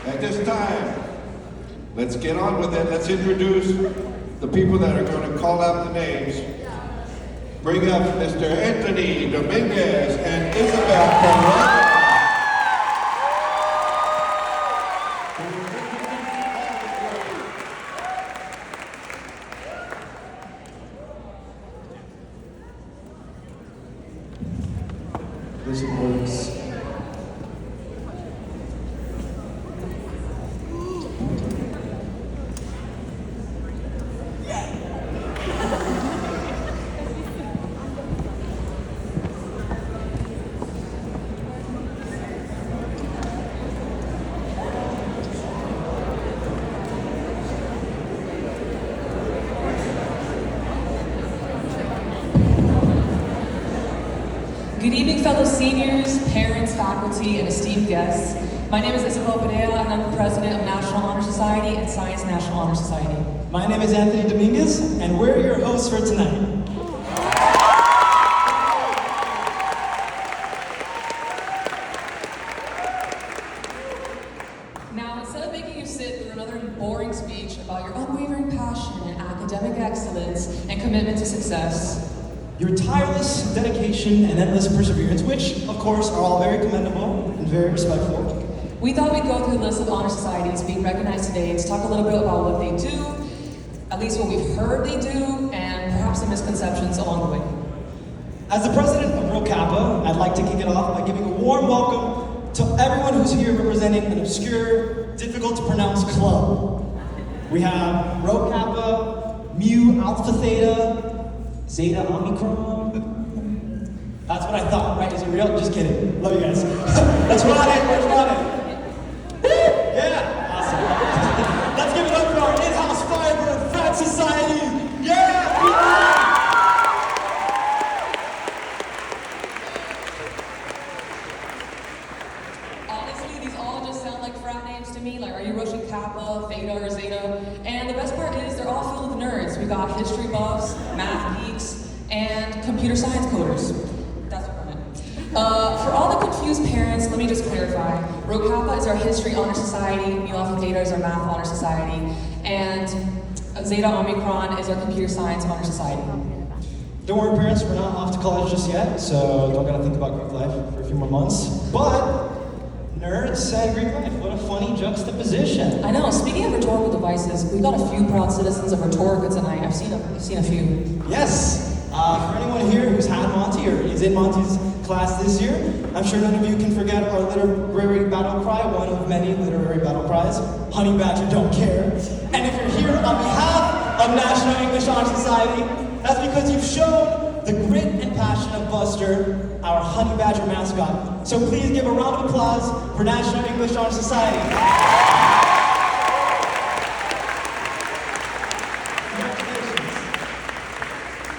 At this time, let's get on with it. Let's introduce the people that are going to call out the names. Bring up Mr. Anthony Dominguez and Isabel Perea. This works. Good evening, fellow seniors, parents, faculty, and esteemed guests. My name is Isabel Perea, and I'm the president of National Honor Society and Science National Honor Society. My name is Anthony Dominguez, and we're your hosts for tonight. Now, instead of making you sit through another boring speech about your unwavering passion and academic excellence and commitment to success, Your tireless dedication and endless perseverance, which, of course, are all very commendable and very respectful. we thought we'd go through the list of honor societies being recognized today to talk a little bit about what they do, at least what we've heard they do, and perhaps some misconceptions along the way. As the president of Rho Kappa, I'd like to kick it off by giving a warm welcome to everyone who's here representing an obscure, difficult to pronounce club. We have Rho Kappa, Mu Alpha Theta, Zeta Omicron. That's what I thought, right? Is it real? Just kidding. Love you guys. Let's run it. Let's run it. Yeah. Awesome. Let's give it up for our in-house Firebird Frat Society. Yeah. Honestly, these all just sound like frat names to me. Like, are you rushing Kappa, Theta, or Zeta? And the best part is they're all filled with nerds. We got history buffs, math geeks, and computer science coders. That's what I meant. For all the confused parents, let me just clarify. Rho Kappa is our history honor society, Mu Alpha Theta is our math honor society, and Zeta Omicron is our computer science honor society. Don't worry, parents, we're not off to college just yet, so don't gotta think about Greek life for a few more months. But nerds and Greek life, what a funny juxtaposition. I know, speaking of rhetorical devices, we got a few proud citizens of rhetorica tonight. I've seen a few. Yes, for anyone here who's had Monty or is in Monty's class this year, I'm sure none of you can forget our literary battle cry, one of many literary battle cries, Honey Badger Don't Care. And if you're here on behalf of National English Honor Society, that's because you've shown the grit and passion of Buster, our Honey Badger mascot. So please give a round of applause for National English Honor Society.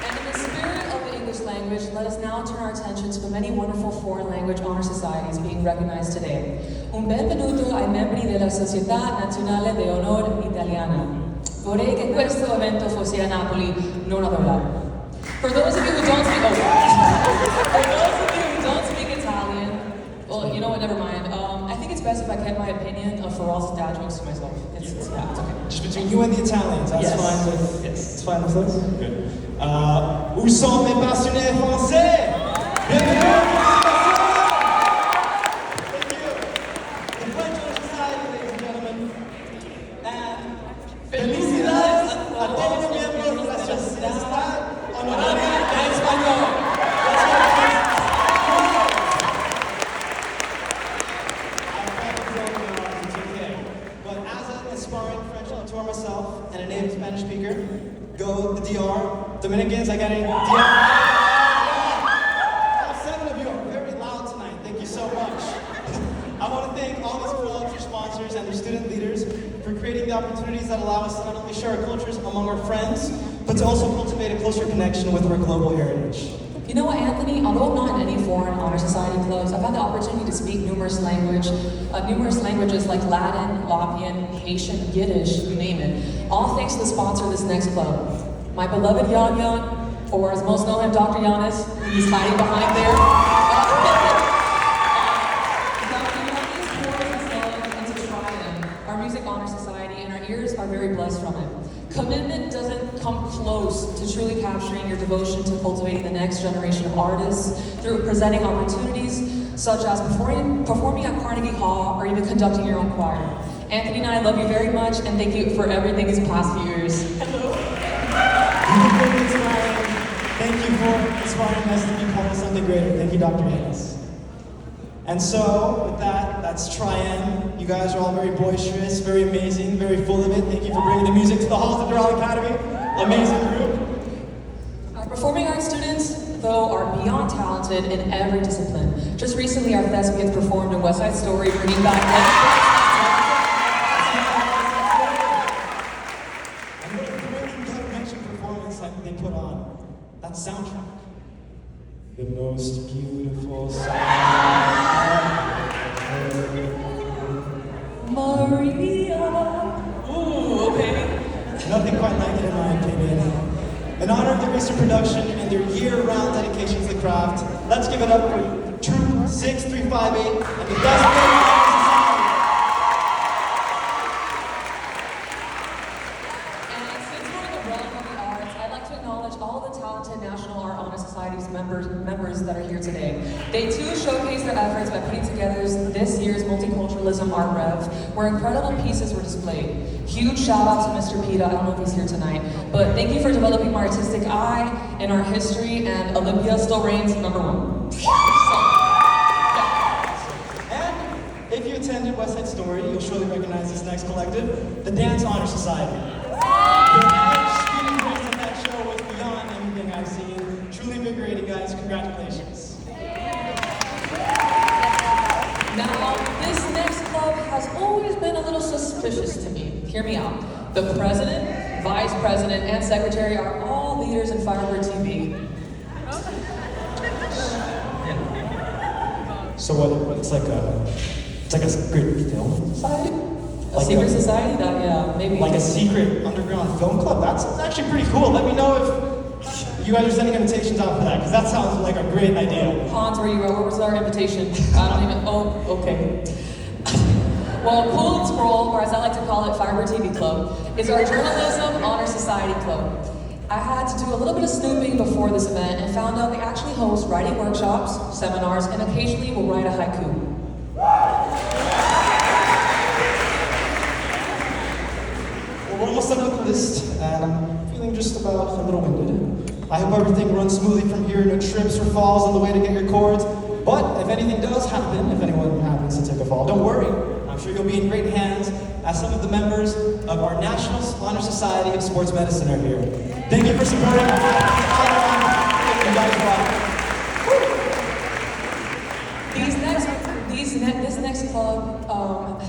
And in the spirit of the English language, let us now turn our attention to the many wonderful foreign language honor societies being recognized today. Un benvenuto ai membri della Società Nazionale de Honor Italiana. Vorrei che questo evento fosse a Napoli, non a Roma. For those of you who don't speak, Italian, well, you know what? Never mind. I think it's best if I kept my opinion of Farrell's dad jokes to myself. It's okay. Just between you and the Italians, that's Yes. fine with Yes. it's fine with us? Good. Où sont mes passionnés français? Bienvenue! Thank you. The French Honor Society, ladies and gentlemen. And felicidades a todos los miembros de la Sociedad Honoraria en Español. That's what it is. But as an aspiring French auteur myself and a native Spanish speaker, go the DR. Dominicans, I got any DR? All 7 of you are very loud tonight. Thank you so much. I want to thank all these clubs, your sponsors, and their student leaders for creating the opportunities that allow us to not only share our cultures among our friends, but to also cultivate a closer connection with our global heritage. You know what, Anthony? Although I'm not in any foreign honor society clubs, I've had the opportunity to speak numerous languages like Latin, Latvian, Haitian, Yiddish, you name it. All thanks to the sponsor of this next club, my beloved Yan Yan, or as most known as Dr. Giannis, he's hiding behind there. Dr. Giannis pours his love into triumph years are very blessed from it. Commitment doesn't come close to truly capturing your devotion to cultivating the next generation of artists through presenting opportunities such as performing at Carnegie Hall or even conducting your own choir. Anthony and I love you very much and thank you for everything these past few years. Hello. You've been very inspiring. Thank you for inspiring us to be part of something greater. Thank you, Dr. Haynes. And so, with that, that's Trienne. You guys are all very boisterous, very amazing, very full of it. Thank you for bringing the music to the halls of Doral Academy. Amazing group. Our performing arts students, though, are beyond talented in every discipline. Just recently, our thespians performed in West Side Story, bringing back And what a thrilling gut-wrenching performance that they put on. That soundtrack. The most beautiful sound. Maria. Ooh, okay. Nothing quite like it in my opinion. In honor of the recent production and their year-round dedication to the craft, let's give it up for Troop 6358 and the best band in society. And since we're in the realm of the arts, I'd like to acknowledge all the talented National Art Honor Society's members that are here today. They too showcased their efforts by putting together this year's Multiculturalism Art Rev, where incredible pieces were displayed. Huge shout out to Mr. Pita, I don't know if he's here tonight, but thank you for developing my artistic eye in our history, and Olympia still reigns #1. So, yeah. And if you attended West Side Story, you'll surely recognize this next collective, the Dance Honor Society. The screening grace of that show was beyond anything I've seen. Truly invigorating, guys. Congratulations. Now, this next club has always been a little suspicious to me. Hear me out. The president, vice president, and secretary are all leaders in Firebird TV. So what? It's like a secret film society? A secret society? That, yeah, maybe. Like a secret underground film club? That's actually pretty cool. Let me know if you guys are sending invitations out for that, because that sounds like a great idea. Hans, where you at? Where was our invitation? I don't even, oh, okay. Well, Pull and Scroll, or as I like to call it, Firebird TV Club, is our Journalism Honor Society Club. I had to do a little bit of snooping before this event and found out they actually host writing workshops, seminars, and occasionally will write a haiku. Well, we're almost done with the list, and I'm feeling just about a little winded. I hope everything runs smoothly from here, no trips or falls on the way to get your chords. But if anything does happen, if anyone happens to take a fall, don't worry. I'm sure you'll be in great hands as some of the members of our National Honor Society of Sports Medicine are here. Thank you for supporting us. You guys rock. This next club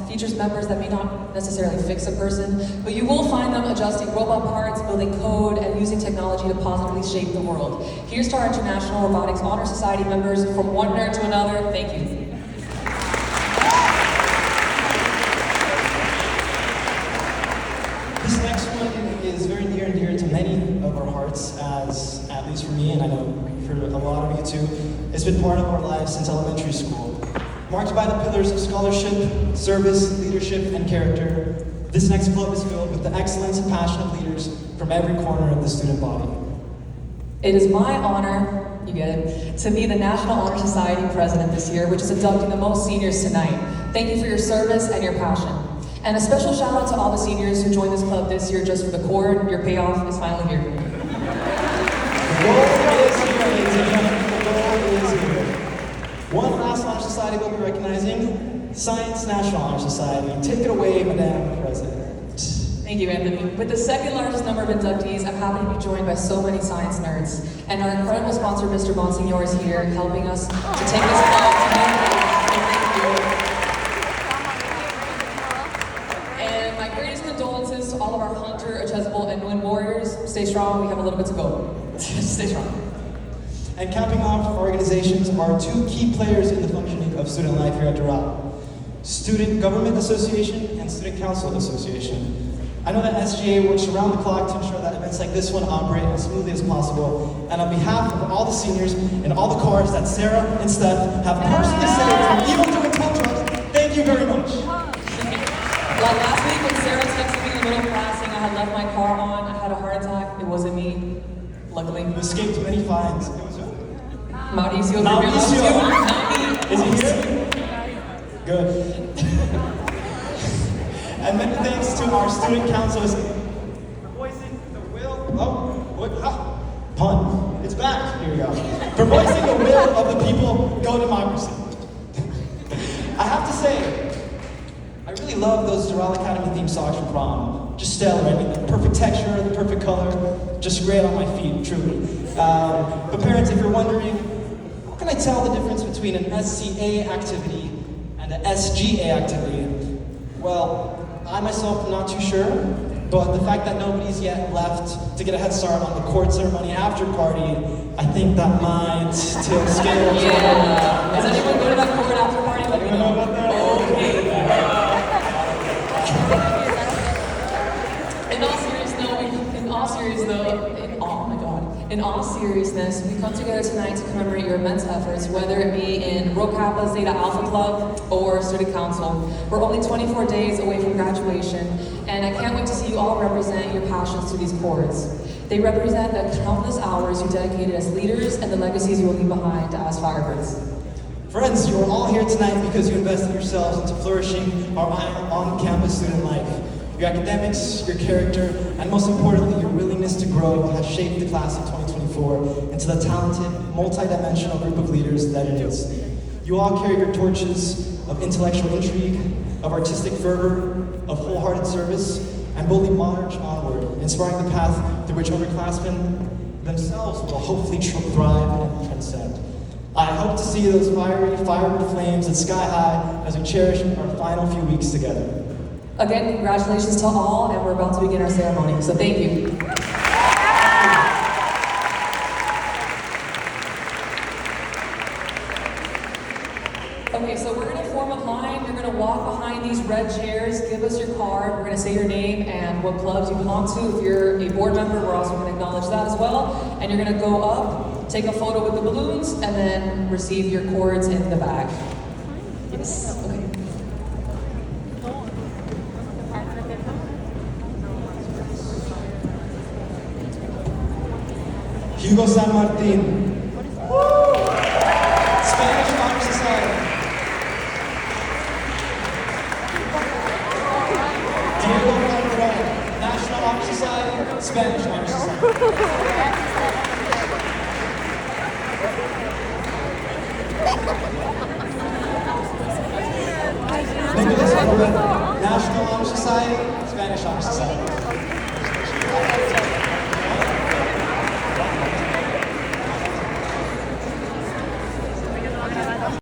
features members that may not necessarily fix a person, but you will find them adjusting robot parts, building code, and using technology to positively shape the world. Here's to our International Robotics Honor Society members, from one nerd to another. Thank you. This next one is very near and dear to many of our hearts, as at least for me, and I know for a lot of you too. It's been part of our lives since elementary school. Marked by the pillars of scholarship, service, leadership, and character, this next club is filled with the excellence and passion of leaders from every corner of the student body. It is my honor, you get it, to be the National Honor Society president this year, which is inducting the most seniors tonight. Thank you for your service and your passion. And a special shout out to all the seniors who joined this club this year just for the cord. Your payoff is finally here. The goal is here, ladies and gentlemen. The goal is here. One last honor society we'll be recognizing, Science National Honor Society. Take it away, Madam President. Thank you, Anthony. With the second largest number of inductees, I'm happy to be joined by so many science nerds. And our incredible sponsor, Mr. Monsignor, is here helping us to take this club to new heights. Thank you. And my greatest condolences to all of our Hunter, Chasuble, and Wind warriors. Stay strong, we have a little bit to go. Stay strong. And capping off our organizations are two key players in the functioning of student life here at Doral: Student Government Association and Student Council Association. I know that SGA works around the clock to ensure that events like this one operate as smoothly as possible. And on behalf of all the seniors and all the chorus that Sarah and Steph have personally saved from evil doing tow trucks, thank you very much. Like last week when Sarah texted me in the morning class saying I had left my car on, I had a heart attack. It wasn't me, luckily. You escaped many fines. Mauricio. Mauricio. Not me. Is he here? Good. And many thanks to our student councils for voicing the will. Oh, what? Ah, pun. It's back. Here we go. For voicing the will of the people, go democracy. I have to say, I really love those Doral Academy theme songs from prom. Just stellar. I mean, the perfect texture, the perfect color, just great on my feet, truly. But parents, if you're wondering, how can I tell the difference between an SCA activity and an SGA activity? Well, I myself am not too sure, but the fact that nobody's yet left to get a head start on the court ceremony after party, I think that might tilt scales. Yeah. Is anyone going to that court after party? Let me know about that. Okay. In all seriousness, we come together tonight to commemorate your immense efforts, whether it be in Rho Kappa Zeta Alpha Club or Student Council. We're only 24 days away from graduation, and I can't wait to see you all represent your passions to these chords. They represent the countless hours you dedicated as leaders and the legacies you will leave behind as Firebirds. Friends, you are all here tonight because you invested yourselves into flourishing our on-campus student life. Your academics, your character, and most importantly, your willingness to grow has shaped the class of 2024 into the talented, multi-dimensional group of leaders that it is. You all carry your torches of intellectual intrigue, of artistic fervor, of wholehearted service, and boldly march onward, inspiring the path through which underclassmen themselves will hopefully thrive and transcend. I hope to see those fiery firewood flames at sky high as we cherish our final few weeks together. Again, congratulations to all, and we're about to begin our ceremony, so thank you. Okay, so we're gonna form a line. You're gonna walk behind these red chairs, give us your card. We're gonna say your name and what clubs you belong to. If you're a board member, we're also gonna acknowledge that as well. And you're gonna go up, take a photo with the balloons, and then receive your cords in the bag. Yes, okay. Hugo San Martin. Spanish Honor Society. Diego Calderon, National Honor Society, Spanish Honor Society. Nicholas Hogan, National Honor Society, Spanish Honor Society.